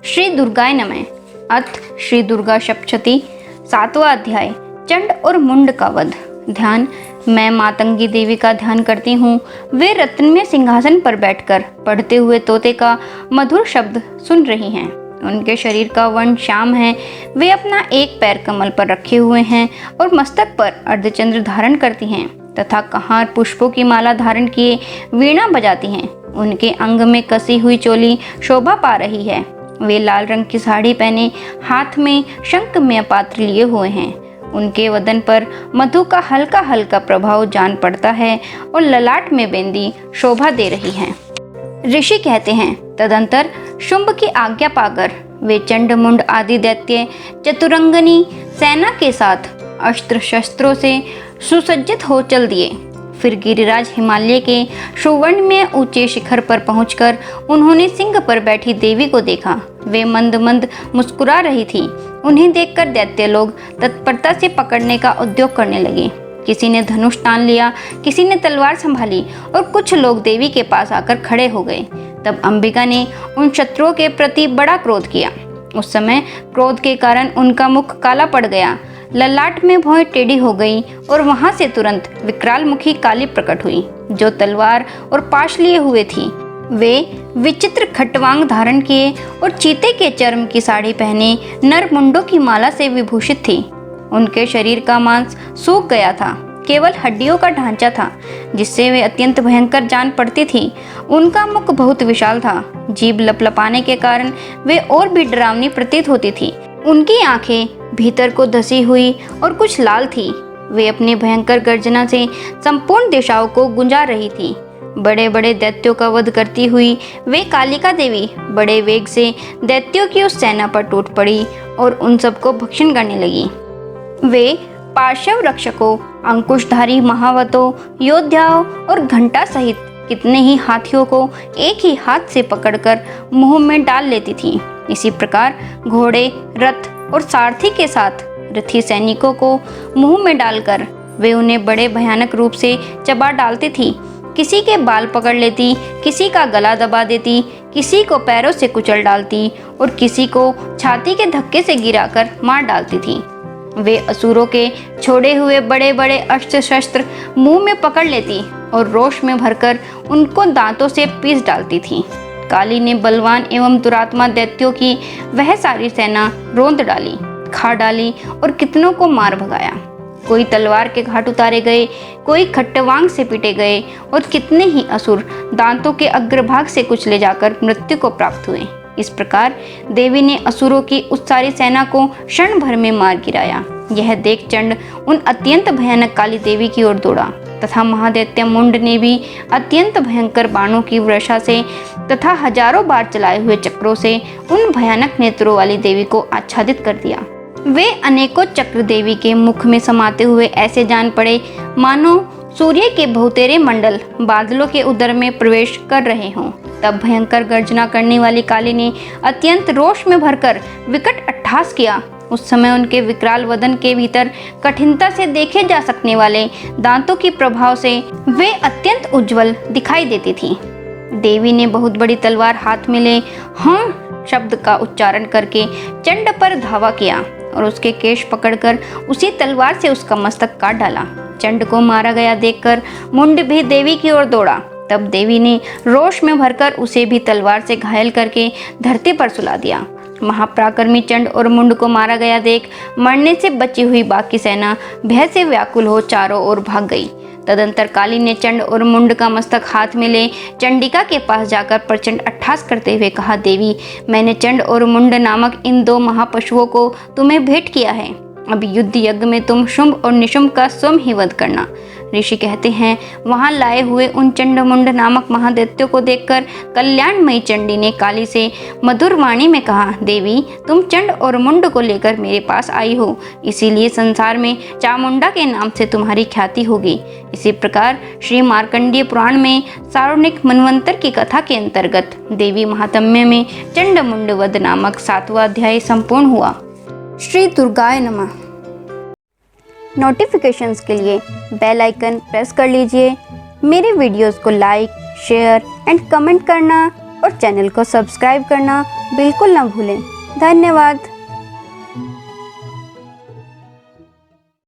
श्री दुर्गाय नमः। अथ श्री दुर्गा सप्तशती, 7वां अध्याय, चंड और मुंड का वध। ध्यान। मैं मातंगी देवी का ध्यान करती हूँ। वे रत्नमय सिंहासन पर बैठकर पढ़ते हुए तोते का मधुर शब्द सुन रही हैं। उनके शरीर का वर्ण श्याम है। वे अपना एक पैर कमल पर रखे हुए हैं और मस्तक पर अर्धचंद्र धारण करती हैं तथा कहार पुष्पों की माला धारण किए वीणा बजाती हैं। उनके अंग में कसी हुई चोली शोभा पा रही है। वे लाल रंग की साड़ी पहने हाथ में शंखमय पात्र लिए हुए हैं। उनके वदन पर मधु का हल्का हल्का प्रभाव जान पड़ता है और ललाट में बेंदी शोभा दे रही है। ऋषि कहते हैं, तदंतर शुंभ की आज्ञा पाकर वे चंड मुंड आदि दैत्य चतुरंगनी सेना के साथ अस्त्र शस्त्रों से सुसज्जित हो चल दिए। फिर गिरिराज हिमालय के सुवर्ण में ऊंचे शिखर पर पहुंचकर उन्होंने सिंह पर बैठी देवी को देखा। वे मंद मंद मुस्कुरा रही थी। उन्हें देखकर दैत्य लोग तत्परता से पकड़ने का उद्योग करने लगे। किसी ने धनुष तान लिया, किसी ने तलवार संभाली और कुछ लोग देवी के पास आकर खड़े हो गए। तब अंबिका ने उन शत्रुओं के प्रति बड़ा क्रोध किया। उस समय क्रोध के कारण उनका मुख काला पड़ गया, ललाट में भौं टेढ़ी हो गई और वहां से तुरंत विकराल मुखी काली प्रकट हुई, जो तलवार और पाश लिए हुए थी। वे विचित्र खटवांग धारण किए और चीते के चर्म की साड़ी पहने नर मुंडों की माला से विभूषित थी। उनके शरीर का मांस सूख गया था, केवल हड्डियों का ढांचा था, जिससे वे अत्यंत भयंकर जान पड़ती थी। उनका मुख बहुत विशाल था। जीभ लपलपाने के कारण वे और भी डरावनी प्रतीत होती थी। उनकी आंखें भीतर को धसी हुई और कुछ लाल थी। वे अपनी भयंकर गर्जना से संपूर्ण दिशाओं को गुंजा रही थी। बड़े बड़े दैत्यों का वध करती हुई वे कालिका देवी बड़े वेग से दैत्यों की उस सेना पर टूट पड़ी और उन सबको भक्षण करने लगी। वे पार्श्व रक्षकों, अंकुशधारी महावतों, योद्धाओं और घंटा सहित कितने ही हाथियों को एक ही हाथ से पकड़कर मुंह में डाल लेती थीं। इसी प्रकार घोड़े, रथ और सारथी के साथ रथी सैनिकों को मुंह में डालकर वे उन्हें बड़े भयानक रूप से चबा डालती थी। किसी के बाल पकड़ लेती, किसी का गला दबा देती, किसी को पैरों से कुचल डालती और किसी को छाती के धक्के से गिराकर मार डालती थी। वे असुरों के छोड़े हुए बड़े बड़े अस्त्र शस्त्र मुंह में पकड़ लेती और रोष में भरकर उनको दांतों से पीस डालती थी। काली ने बलवान एवं दुरात्मा दैत्यों की वह सारी सेना रोंद डाली, खा डाली और कितनों को मार भगाया। कोई तलवार के घाट उतारे गए, कोई खट्टवांग से पीटे गए और कितने ही असुर दांतों के अग्रभाग से कुचले जाकर मृत्यु को प्राप्त हुए। इस प्रकार देवी ने असुरों की उस सारी सेना को क्षण भर में मार गिराया। यह देख चंड उन अत्यंत भयानक काली देवी की ओर दौड़ा तथा महादैत्य मुंड ने भी अत्यंत भयंकर बाणों की वर्षा से तथा हजारों बार चलाए हुए चक्रों से उन भयानक नेत्रों वाली देवी को आच्छादित कर दिया। वे अनेकों चक्र देवी के मुख में समाते हुए ऐसे जान पड़े मानो सूर्य के बहुतेरे मंडल बादलों के उदर में प्रवेश कर रहे हों। तब भयंकर गर्जना करने वाली काली ने अत्यंत रोष में भरकर विकट अट्टहास किया। उस समय उनके विकराल वदन के भीतर कठिनता से देखे जा सकने वाले दांतों के प्रभाव से वे अत्यंत उज्जवल दिखाई देती थी। देवी ने बहुत बड़ी तलवार हाथ में ले हाँ शब्द का उच्चारण करके चंड पर धावा किया और उसके केश पकड़कर उसी तलवार से उसका मस्तक काट डाला। चंड को मारा गया देखकर मुंड भी देवी की ओर दौड़ा। तब देवी ने रोष में भरकर उसे भी तलवार से घायल करके धरती पर सुला दिया। महापराक्रमी चंड और मुंड को मारा गया देख मरने से बची हुई बाकी सेना भय से व्याकुल हो चारों ओर भाग गई। तदंतर काली ने चंड और मुंड का मस्तक हाथ में ले चंडिका के पास जाकर प्रचंड अट्टहास करते हुए कहा, देवी, मैंने चंड और मुंड नामक इन दो महापशुओं को तुम्हें भेंट किया है। अब युद्ध यज्ञ में तुम शुंभ और निशुंभ का स्वयं ही वध करना। ऋषि कहते हैं, वहां लाए हुए उन चंड मुंड नामक महादैत्यों को देखकर कल्याणमयी चंडी ने काली से मधुर वाणी में कहा, देवी, तुम चंड और मुंड को लेकर मेरे पास आई हो, इसीलिए संसार में चामुंडा के नाम से तुम्हारी ख्याति होगी। इसी प्रकार श्री मार्कंडेय पुराण में सारोनिक मनवंतर की कथा के अंतर्गत देवी महात्म्य में चंड मुंड वध नामक 7वां अध्याय संपूर्ण हुआ। श्री दुर्गाय नमः। नोटिफिकेशंस के लिए बेल आइकन प्रेस कर लीजिए। मेरे वीडियोस को लाइक, शेयर एंड कमेंट करना और चैनल को सब्सक्राइब करना बिल्कुल ना भूलें। धन्यवाद।